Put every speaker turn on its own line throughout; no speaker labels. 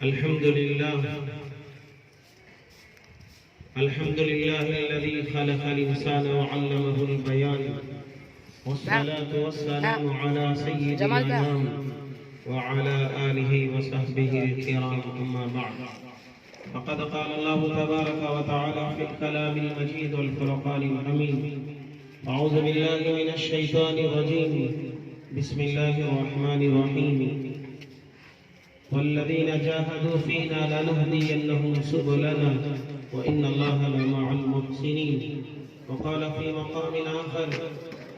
الحمد لله الذي خلق الإنسان وعلمه البيان، والصلاة والسلام على سيد الأنام وعلى آله وصحبه الكرام، أما بعد. فقد قال الله تبارك وتعالى في الكلام المجيد والفرقان الحميد: أعوذ بالله من الشيطان الرجيم، بسم الله الرحمن الرحيم. والذين جاهدوا فينا لنهدينهم سبلنا وإن الله لمع المحسنين. وقال في مقام آخر: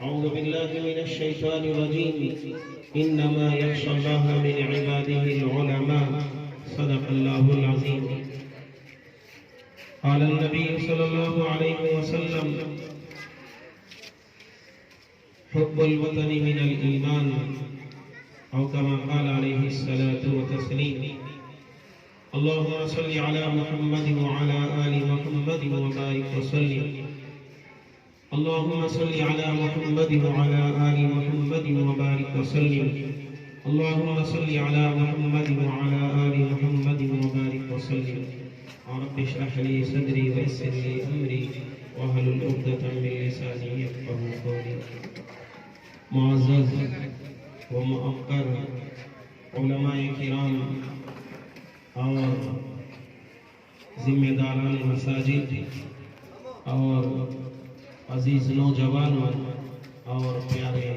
أعوذ بالله من الشيطان الرجيم، إنما يخشى الله من عباده العلماء. صدق الله العظيم. قال النبي صلى الله عليه وسلم: حب الوطن من الإيمان، أو كما قال عليه الصلاة والتسليم. اللهم صل على محمد وعلى آل محمد وبارك وسلم. اللهم صل على محمد وعلى آل محمد وبارك وسلم. اللهم صل على محمد وعلى آل محمد وبارك وسلم. رب اشرح لي صدري ويسر لي أمري واحلل عقدة من لساني يفقهوا قولي. معزز و مؤقر علماء کرام اور ذمہ داران مساجد اور عزیز نوجوانوں اور پیارے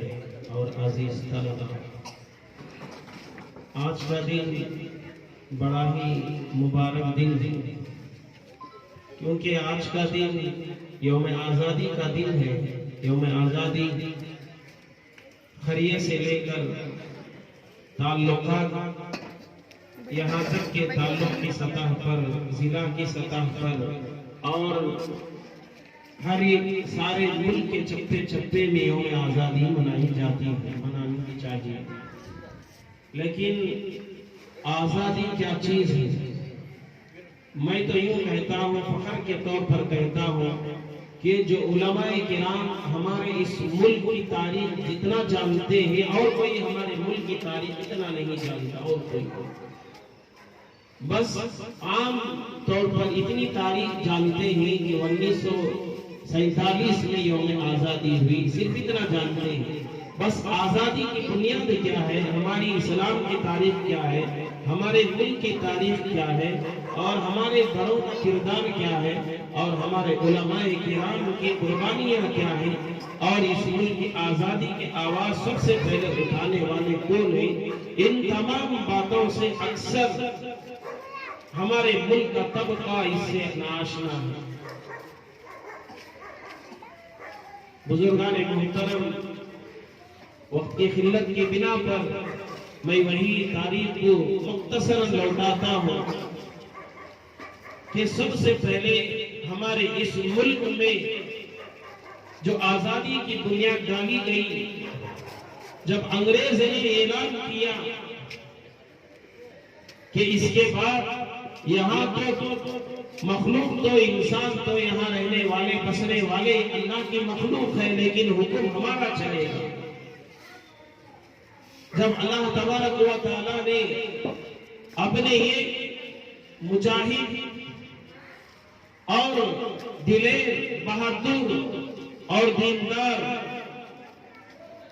اور عزیز طلباء، آج کا دن بڑا ہی مبارک دن ہے، کیونکہ آج کا دن یوم آزادی کا دن ہے۔ یوم آزادی خریے سے لے کر تعلقات، یہاں تک کہ تعلق کی سطح پر، ضلع کی سطح پر اور ہر ایک سارے ملک کے چپے چپے میں یوم آزادی منائی جاتی ہے، منانی کی چاہیے۔ لیکن آزادی کیا چیز ہے؟ میں تو یوں کہتا ہوں، فخر کے طور پر کہتا ہوں کہ جو علماء کرام ہمارے اس ملک کی تاریخ جتنا جانتے ہیں، اور کوئی ہمارے ملک کی تاریخ اتنا نہیں جانتا، اور کوئی بس عام طور پر اتنی تاریخ جانتے ہیں کہ 1947 میں یوم آزادی ہوئی، صرف اتنا جانتے ہیں۔ بس آزادی کی بنیاد کیا ہے، ہماری اسلام کی تاریخ کیا ہے، ہمارے ملک کی تاریخ کیا ہے، اور ہمارے بڑوں کا کردار کیا ہے، اور ہمارے علماء کرام کی قربانیاں کیا ہیں، اور اس ملک کی آزادی کی آواز سب سے پہلے اٹھانے والے کون ہیں، ان تمام باتوں سے اکثر ہمارے ملک کا طبقہ اس سے ناآشنا ہے۔ بزرگان محترم، وقت کی قلت کی بنا پر میں وہی تاریخ کو مختصراً لوٹاتا ہوں کہ سب سے پہلے ہمارے اس ملک میں جو آزادی کی بنیاد ڈالی گئی، جب انگریز نے اعلان کیا کہ اس کے بعد یہاں تو مخلوق تو انسان تو یہاں رہنے والے بسنے والے اللہ کی مخلوق ہے، لیکن حکم ہمارا چلے گا۔ جب اللہ تبارک و تعالیٰ نے اپنے یہ مجاہد اور دلیر بہادر اور دیندار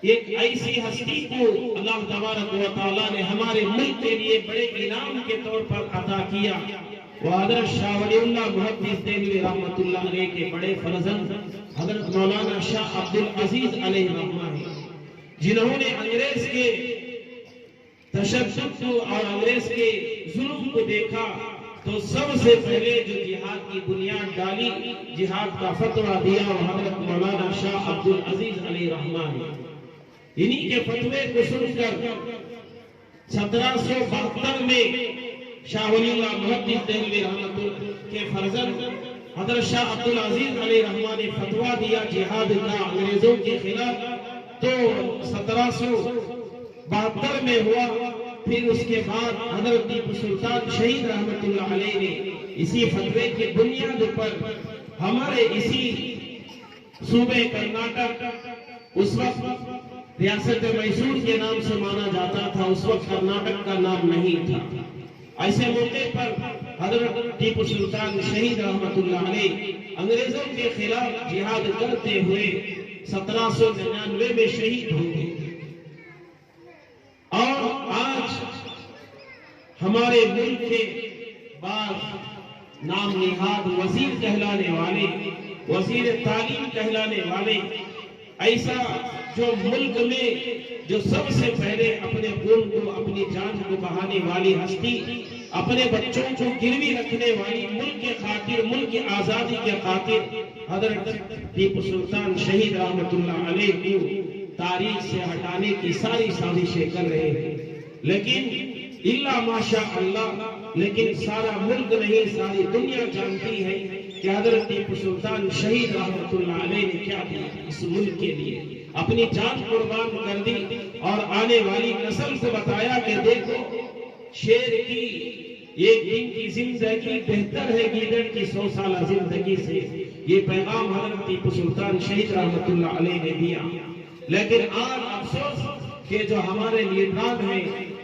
ایک ایسی ہستی کو اللہ تبارک و تعالیٰ نے ہمارے ملک کے لیے بڑے انعام کے طور پر عطا کیا، وہ حضرت شاہ ولی اللہ محدث دہلوی رحمۃ اللہ علیہ کے بڑے فرزند حضرت مولانا شاہ عبدالعزیز علیہ رحمہ ہیں، جنہوں نے انگریز کے تشدد کو اور انگریز کے ظلم کو دیکھا تو سب سے پہلے جو جہاد کی بنیاد ڈالی، جہاد کا فتویٰ دیا، وہ حضرت مولانا شاہ عبدالعزیز علیہ رحمہ ہیں۔ انہی کے فتوے کو سن کر 1772 میں شاہ ولی اللہ محدث دہلوی رحمۃ اللہ کے فرزند حضرت شاہ عبدالعزیز علیہ رحمہ نے فتویٰ دیا جہاد کا انگریزوں کے خلاف، تو 1772 میں ہوا۔ پھر اس کے بعد حضرت ٹیپو سلطان شہید رحمۃ اللہ علیہ نے اسی فتوے کی بنیاد پر ہمارے اسی صوبے کرناٹک، اس وقت ریاست میسور کے نام سے مانا جاتا تھا، اس وقت کرناٹک کا نام نہیں تھا، ایسے موقع پر حضرت ٹیپو سلطان شہید رحمت اللہ علیہ انگریزوں کے خلاف جہاد کرتے ہوئے 1799 میں شہید ہو گئے، اور آج ہمارے ملک کے بعض نام نہاد وزیر کہلانے والے، وزیر تعلیم کہلانے والے، ایسا جو ملک میں جو سب سے پہلے اپنے خون کو، اپنی جان کو بہانے والی ہستی، اپنے بچوں کو گروی رکھنے والی، ملک کے خاطر، ملک کی آزادی کے خاطر حضرت ٹیپو سلطان شہید رحمت اللہ علیہ کو تاریخ سے ہٹانے کی ساری سازشیں کر رہے ہیں، لیکن الا ماشاء اللہ، لیکن سارا ملک نہیں، ساری دنیا جانتی ہے کہ حضرت ٹیپو سلطان شہید رحمت اللہ علیہ نے کیا کیا اس ملک کے لیے، اپنی جان قربان کر دی، اور آنے والی نسل کو بتایا کہ دیکھو شیر کی ایک دن کی زندگی بہتر ہے گیدڑ کی 100 سالہ زندگی سے۔ یہ پیغام حضرت ٹیپو سلطان شہید رحمت اللہ علیہ نے دیا، لیکن آج افسوس کہ جو ہمارے لیڈران ہیں،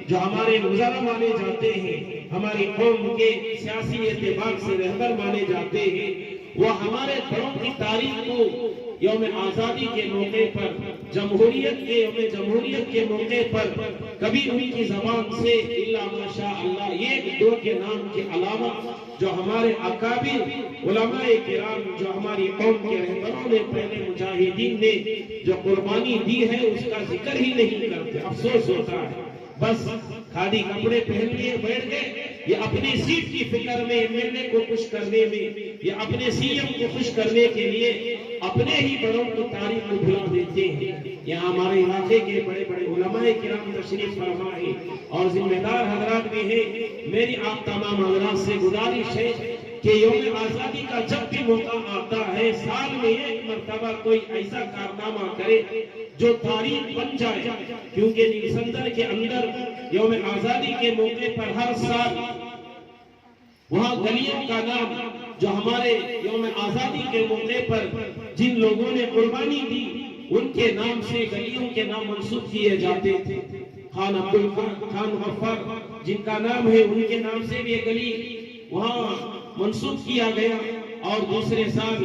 جو ہمارے وزراء مانے جاتے ہیں، ہماری قوم کے سیاسی اعتبار سے رہبر مانے جاتے ہیں، وہ ہمارے بڑوں کی تاریخ کو یوم آزادی کے موقع پر، جمہوریت کے یوم جمہوریت کے موقع پر کبھی ان کی زبان سے الا ماشاء اللہ ایک دو کے نام کے علاوہ جو ہمارے اکابر علماء کرام، جو ہماری قوم کے رہبروں نے، پہلے مجاہدین نے جو قربانی دی ہے، اس کا ذکر ہی نہیں کرتے۔ افسوس ہوتا ہے، بس کھادی کپڑے پہن لیے بیٹھ گئے، یہ اپنی سیٹ کی فکر میں، ایم ایل اے کو خوش کرنے میں، یہ اپنے سی ایم کو خوش کرنے کے لیے اپنے ہی بڑوں کی تاریخ کو بھلا دیتے ہیں۔ یہاں ہمارے علاقے کے بڑے بڑے علماء کرام تشریف فرما ہے اور ذمہ دار حضرات بھی ہیں۔ میری آپ تمام حضرات سے گزارش ہے کہ یوم آزادی کا جب بھی موقع آتا ہے، سال میں ایک مرتبہ کوئی ایسا کارنامہ کرے جو تاریخ بن جائے، کیونکہ نیوسندر کے اندر یوم آزادی کے موقع پر ہر سال وہاں گلیوں کا نام، جو ہمارے یوم آزادی کے موقع پر جن لوگوں نے قربانی دی، ان کے نام سے گلیوں کے نام منسوب کیے جاتے تھے۔ خان خان غفار جن کا نام ہے، ان کے نام سے بھی یہ گلی وہاں منسوب کیا گیا، اور دوسرے سال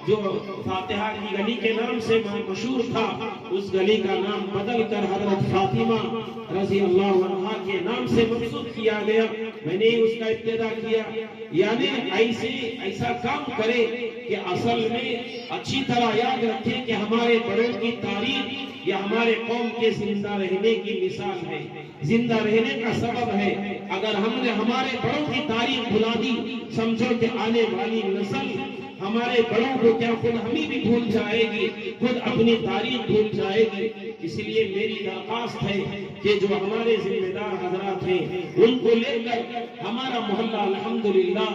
جو فاتحہ کی گلی کے نام سے مشہور تھا، اس گلی کا نام بدل کر حضرت فاطمہ رضی اللہ عنہا کے نام سے منسوب کیا گیا۔ میں نے اس کا ابتدا کیا، یعنی ایسا کام کرے کہ اصل میں اچھی طرح یاد رکھیں کہ ہمارے بڑوں کی تاریخ یہ ہمارے قوم کے زندہ رہنے کی مثال ہے، زندہ رہنے کا سبب ہے۔ اگر ہم نے ہمارے بڑوں کی تاریخ بھلا دی، سمجھو کہ آنے والی نسل ہمارے بڑوں کو کیا خود ہمیں بھی بھول جائے گی، خود اپنی تاریخ بھول جائے گی۔ اس لیے میری درخواست ہے کہ جو ہمارے ذمہ دار حضرات ہیں، ان کو لے کر ہمارا محلہ الحمدللہ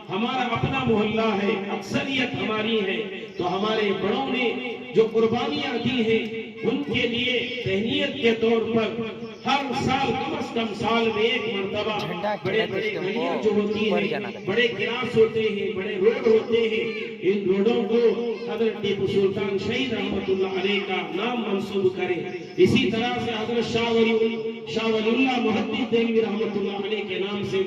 ہمارا اپنا محلہ ہے، اکثریت ہماری ہے، تو ہمارے بڑوں نے جو قربانیاں دی ہیں، ان کے لیے تہنیت کے طور پر ہر سال کم از کم سال میں ایک مرتبہ بڑے بڑے گلیاں جو ہوتی ہیں، بڑے گراس ہوتے ہیں، بڑے روڈ ہوتے ہیں، ان روڈوں کو حضرت ٹیپو سلطان شہید رحمت اللہ علیہ کا نام منسوب کریں۔ اسی طرح سے حضرت شاہ ولی اللہ محدث دہلوی رحمت اللہ علیہ کے نام سے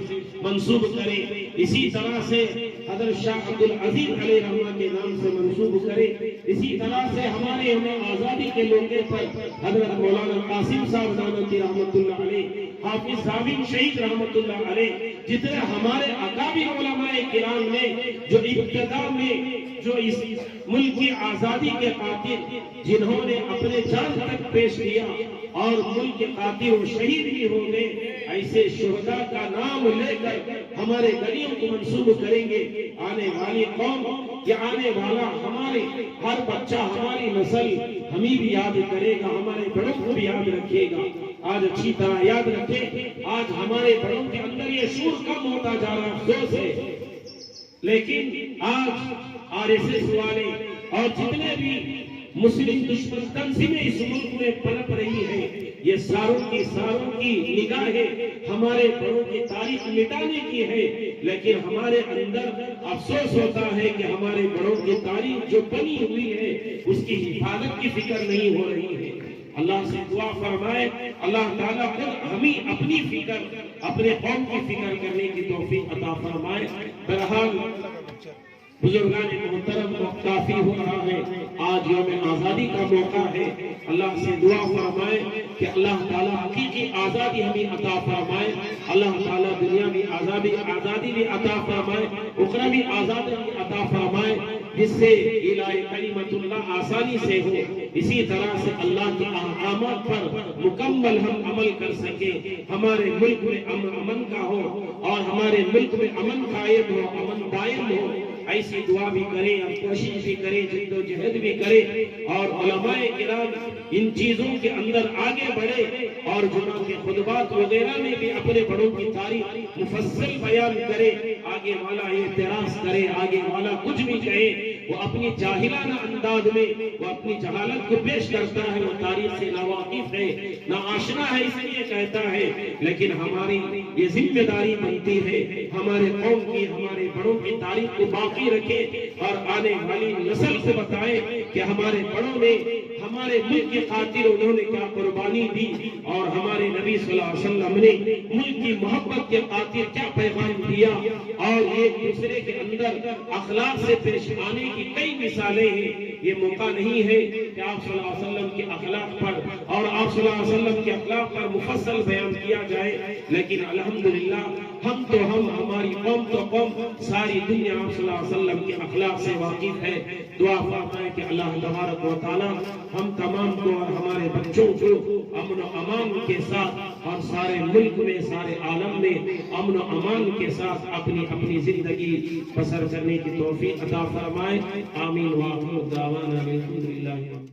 منسوب کریں۔ اسی طرح سے حضرت شاہ عبدالعزیز علیہ رحمہ کے نام سے منسوب کریں۔ اسی طرح سے ہمارے آزادی کے موقع پر حضرت مولانا قاسم صاحب دانوتی رحمت اللہ علیہ، حافظ صابن شہید رحمت اللہ علیہ، جتنے ہمارے اکابر علماء کرام نے جو ابتدا میں جو اس ملک کی آزادی کے خاطر جنہوں نے اپنے جان تک پیش کیا اور ملک کے خاطر وہ شہید بھی ہو گئے، ایسے شہداء کا نام لے کر ہمارے گلیوں کو منسوب کریں گے۔ آنے والی قوم یا آنے والا ہمارے ہر بچہ، ہماری نسل ہمیں بھی یاد کرے گا، ہمارے بڑوں کو بھی یاد رکھے گا۔ آج اچھی طرح یاد رکھیں، آج ہمارے بڑوں کے اندر یہ شعور کم ہوتا جا رہا، افسوس ہے، لیکن آج RSS والے اور جتنے بھی مسلم دشمن تنظیمیں اس ملک میں پنپ رہی ہیں، یہ ساروں کی نگاہیں ہمارے بڑوں کی تاریخ مٹانے کی ہے، لیکن ہمارے اندر افسوس ہوتا ہے کہ ہمارے بڑوں کی تاریخ جو بنی ہوئی ہے اس کی حفاظت کی فکر نہیں ہو رہی ہے۔ اللہ سے دعا فرمائے اللہ تعالیٰ خود ہمیں اپنی فکر اپنے قوم کی فکر کرنے کی توفیق عطا فرمائے۔ بہرحال بزرگان محترم وقت کافی ہو رہا ہے، آج یوم آزادی کا موقع ہے، اللہ سے دعا فرمائے کہ اللہ تعالیٰ حقیقی آزادی ہمیں عطا فرمائے، اللہ تعالیٰ دنیا بھی آزادی بھی عطا فرمائے، اخروی آزادی بھی عطا فرمائے، جس سے الہ کلمت اللہ آسانی سے ہو، اسی طرح سے اللہ کے احکامات پر مکمل ہم عمل کر سکیں، ہمارے ملک میں امن کا ہو اور ہمارے ملک میں امن قائم ہو، امن دائم ہو، ایسی دعا بھی کریں اور کوشش بھی کریں، جد و جہد بھی کریں، اور علماء کرام ان چیزوں کے اندر آگے بڑھے اور جمعہ کے خطبات وغیرہ میں بھی اپنے بڑوں کی تاریخ مفصل بیان کرے، آگے والا اعتراض کرے، آگے والا کچھ بھی کہے، وہ اپنی جاہلانہ انداز میں وہ اپنی جہالت کو پیش کرتا ہے، وہ تاریخ سے ناواقف ہے، ناآشنا ہے، اس لیے کہتا ہے، لیکن ہماری یہ ذمہ داری بنتی ہے ہمارے قوم کی، ہمارے بڑوں کی تاریخ کو باقی رکھے اور آنے والی نسل کو بتائے کہ ہمارے بڑوں نے ہمارے ملک کی خاطر انہوں نے کیا قربانی دی، اور ہمارے نبی صلی اللہ علیہ وسلم نے ملک کی محبت کے خاطر کیا پیغام دیا، اور ایک دوسرے کے اندر اخلاق سے پیش آنے کی کئی مثالیں ہیں۔ یہ موقع نہیں ہے کہ آپ صلی اللہ علیہ وسلم کے اخلاق پر اور آپ صلی اللہ علیہ وسلم کے اخلاق پر مفصل بیان کیا جائے، لیکن الحمدللہ ہماری قوم تو قوم، ساری دنیا آپ صلی اللہ علیہ وسلم کے اخلاق سے واقف ہے۔ دعا فرمائے کہ اللہ تبارک و تعالی ہم تمام کو اور ہمارے بچوں کو امن و امان کے ساتھ اور سارے ملک میں، سارے عالم میں امن و امان کے ساتھ اپنی زندگی بسر کرنے کی توفیق عطا فرمائے۔ آمین وآخر دعوانا الحمدللہ۔